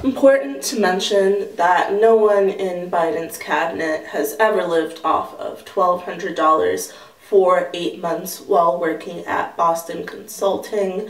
Important to mention that no one in Biden's cabinet has ever lived off of $1,200 for 8 months while working at Boston Consulting.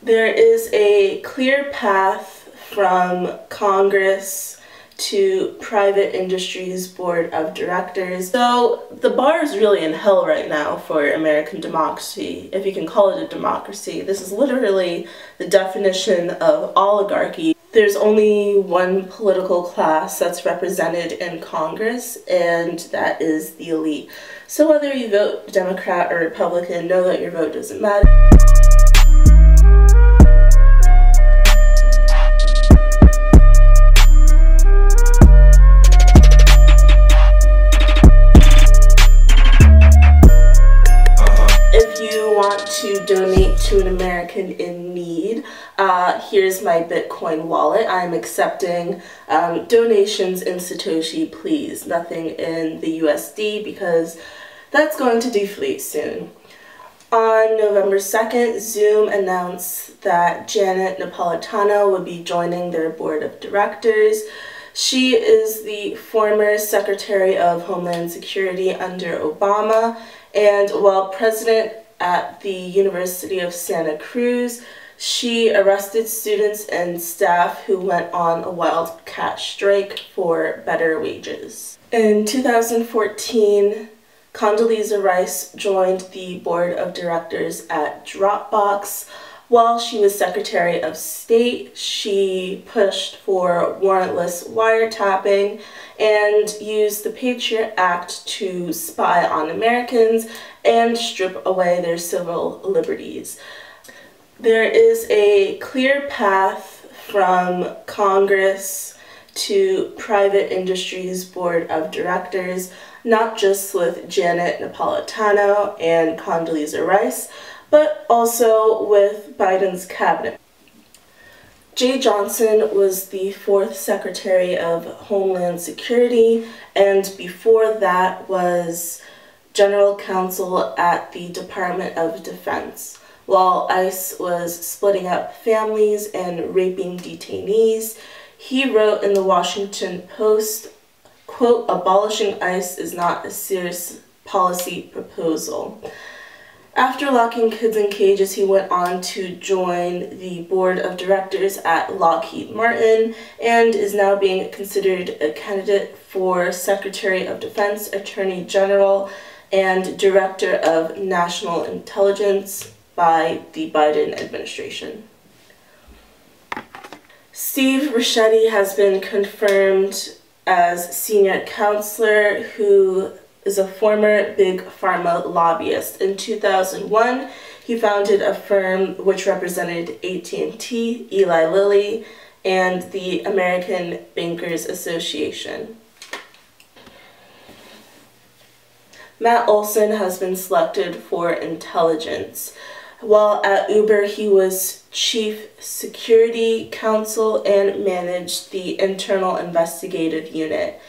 There is a clear path from Congress to private industry's board of directors. So the bar is really in hell right now for American democracy, if you can call it a democracy. This is literally the definition of oligarchy. There's only one political class that's represented in Congress, and that is the elite. So whether you vote Democrat or Republican, know that your vote doesn't matter. To donate to an American in need, here's my Bitcoin wallet. I'm accepting donations in Satoshi, please. Nothing in the USD because that's going to deflate soon. On November 2nd, Zoom announced that Janet Napolitano would be joining their board of directors. She is the former Secretary of Homeland Security under Obama, and while president at the University of Santa Cruz, she arrested students and staff who went on a wildcat strike for better wages. In 2014, Condoleezza Rice joined the board of directors at Dropbox. While she was Secretary of State, she pushed for warrantless wiretapping and used the Patriot Act to spy on Americans and strip away their civil liberties. There is a clear path from Congress to private industry's board of directors, not just with Janet Napolitano and Condoleezza Rice, but also with Biden's cabinet. Jeh Johnson was the 4th Secretary of Homeland Security, and before that was General Counsel at the Department of Defense. While ICE was splitting up families and raping detainees, he wrote in the Washington Post, quote, "Abolishing ICE is not a serious policy proposal." After locking kids in cages, he went on to join the board of directors at Lockheed Martin and is now being considered a candidate for Secretary of Defense, Attorney General, and Director of National Intelligence by the Biden administration. Steve Ricchetti has been confirmed as senior counselor who is a former big pharma lobbyist. In 2001, he founded a firm which represented AT&T, Eli Lilly, and the American Bankers Association. Matt Olson has been selected for intelligence. While at Uber, he was chief security counsel and managed the internal investigative unit.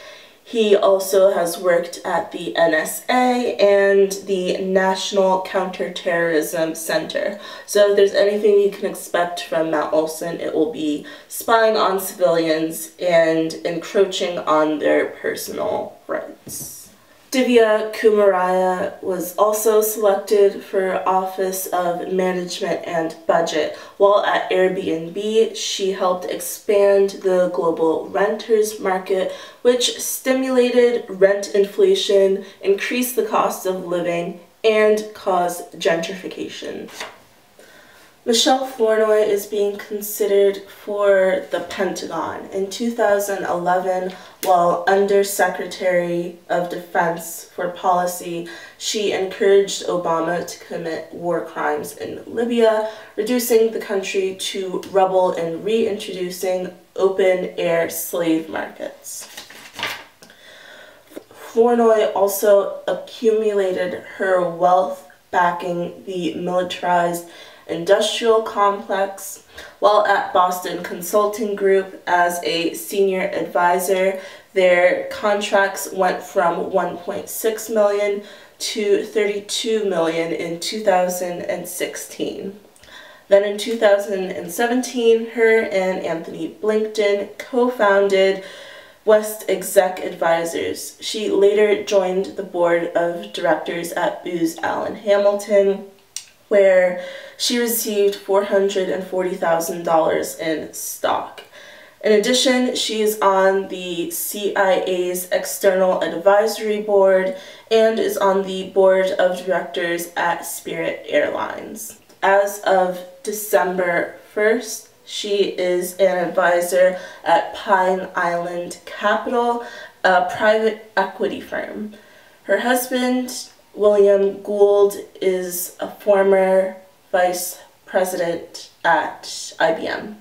He also has worked at the NSA and the National Counterterrorism Center. So if there's anything you can expect from Matt Olson, it will be spying on civilians and encroaching on their personal rights. Divya Kumaraya was also selected for Office of Management and Budget. While at Airbnb, she helped expand the global renters market, which stimulated rent inflation, increased the cost of living, and caused gentrification. Michelle Flournoy is being considered for the Pentagon. In 2011, while Undersecretary of Defense for Policy, she encouraged Obama to commit war crimes in Libya, reducing the country to rubble and reintroducing open-air slave markets. Flournoy also accumulated her wealth backing the militarized industrial complex. While at Boston Consulting Group as a senior advisor, their contracts went from $1.6 million to $32 million in 2016. Then in 2017, her and Anthony Blinkton co-founded West Exec Advisors. She later joined the board of directors at Booz Allen Hamilton, where she received $440,000 in stock. In addition, she is on the CIA's External Advisory Board and is on the board of directors at Spirit Airlines. As of December 1st, she is an advisor at Pine Island Capital, a private equity firm. Her husband, William Gould, is a former vice president at IBM.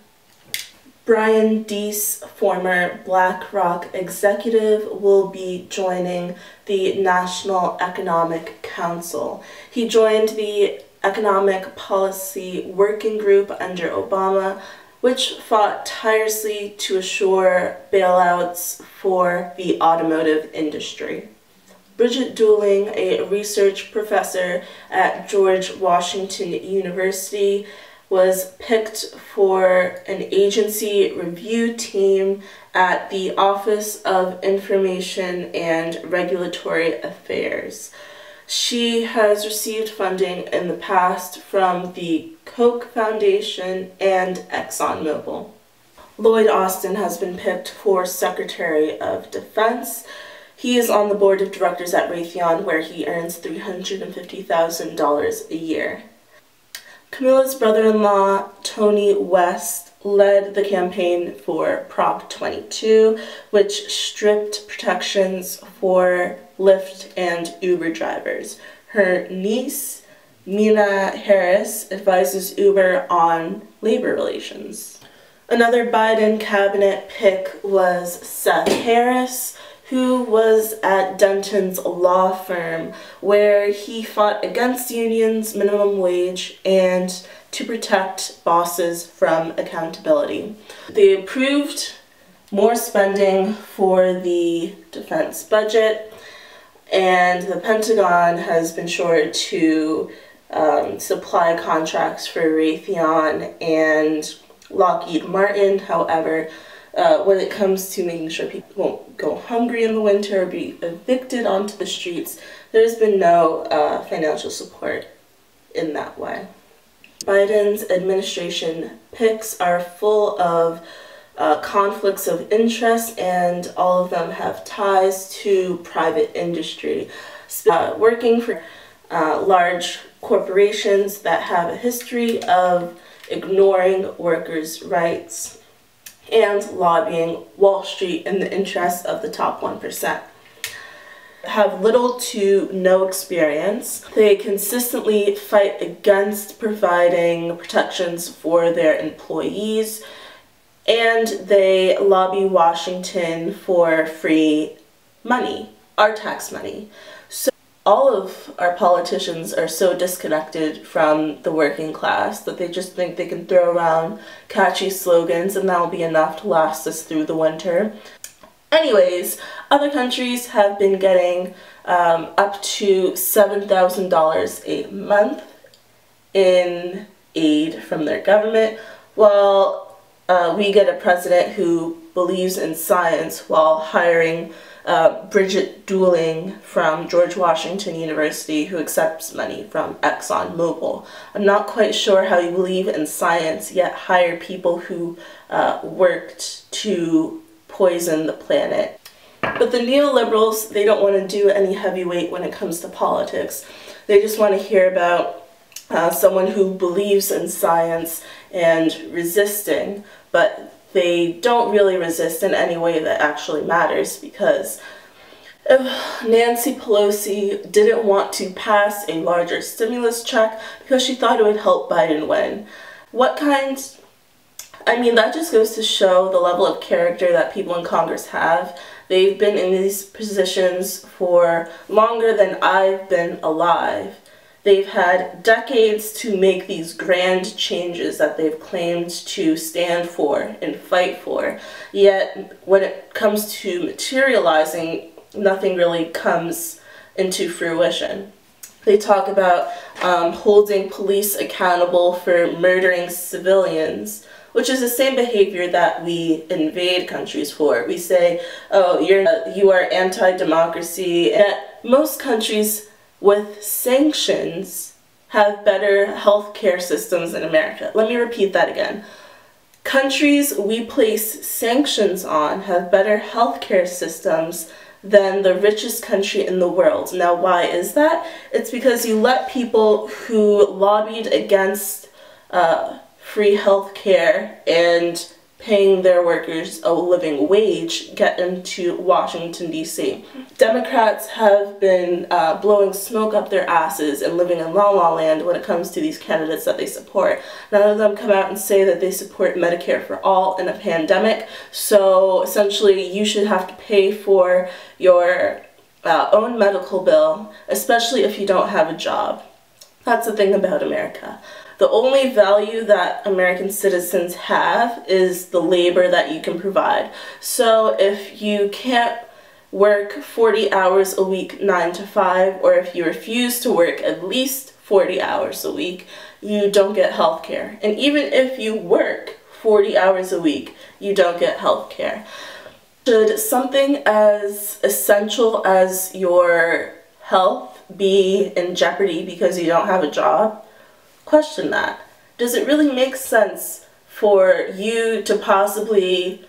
Brian Deese, former Blackrock executive, will be joining the National Economic Council. He joined the Economic Policy Working Group under Obama, which fought tirelessly to assure bailouts for the automotive industry. Bridget Dooling, a research professor at George Washington University, was picked for an agency review team at the Office of Information and Regulatory Affairs. She has received funding in the past from the Koch Foundation and ExxonMobil. Lloyd Austin has been picked for Secretary of Defense. He is on the board of directors at Raytheon, where he earns $350,000 a year. Camilla's brother-in-law, Tony West, led the campaign for Prop 22, which stripped protections for Lyft and Uber drivers. Her niece, Mina Harris, advises Uber on labor relations. Another Biden cabinet pick was Seth Harris, who was at Denton's law firm, where he fought against unions, minimum wage, and to protect bosses from accountability. They approved more spending for the defense budget, and the Pentagon has been sure to supply contracts for Raytheon and Lockheed Martin. However, when it comes to making sure people won't go hungry in the winter or be evicted onto the streets, there's been no financial support in that way. Biden's administration picks are full of conflicts of interest, and all of them have ties to private industry, working for large corporations that have a history of ignoring workers' rights and lobbying Wall Street in the interests of the top 1%. Have little to no experience. They consistently fight against providing protections for their employees, and they lobby Washington for free money, our tax money. So all of our politicians are so disconnected from the working class that they just think they can throw around catchy slogans and that'll be enough to last us through the winter. Anyways, other countries have been getting up to $7,000 a month in aid from their government, while we get a president who believes in science while hiring Bridget Dooling from George Washington University, who accepts money from ExxonMobil. I'm not quite sure how you believe in science yet hire people who worked to poison the planet. But the neoliberals, they don't want to do any heavyweight when it comes to politics. They just want to hear about someone who believes in science and resisting, but they don't really resist in any way that actually matters, because if Nancy Pelosi didn't want to pass a larger stimulus check because she thought it would help Biden win. What kind? I mean, that just goes to show the level of character that people in Congress have. They've been in these positions for longer than I've been alive. They've had decades to make these grand changes that they've claimed to stand for and fight for. Yet, when it comes to materializing, nothing really comes into fruition. They talk about holding police accountable for murdering civilians, which is the same behavior that we invade countries for. We say, oh, you are anti-democracy. And most countries with sanctions have better healthcare systems than America. Let me repeat that again. Countries we place sanctions on have better healthcare systems than the richest country in the world. Now, why is that? It's because you let people who lobbied against free healthcare and paying their workers a living wage get into Washington, D.C. Democrats have been blowing smoke up their asses and living in la-la land when it comes to these candidates that they support. None of them come out and say that they support Medicare for all in a pandemic, so essentially you should have to pay for your own medical bill, especially if you don't have a job. That's the thing about America. The only value that American citizens have is the labor that you can provide. So if you can't work 40 hours a week, 9 to 5, or if you refuse to work at least 40 hours a week, you don't get health care. And even if you work 40 hours a week, you don't get health care. Should something as essential as your health be in jeopardy because you don't have a job? Question that. Does it really make sense for you to possibly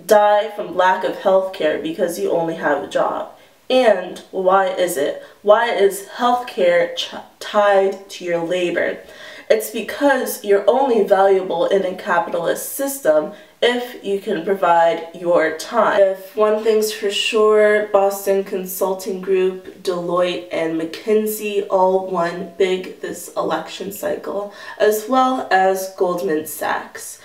die from lack of health care because you only have a job? And why is it? Why is health care tied to your labor? It's because you're only valuable in a capitalist system if you can provide your time. If one thing's for sure, Boston Consulting Group, Deloitte, and McKinsey all won big this election cycle, as well as Goldman Sachs.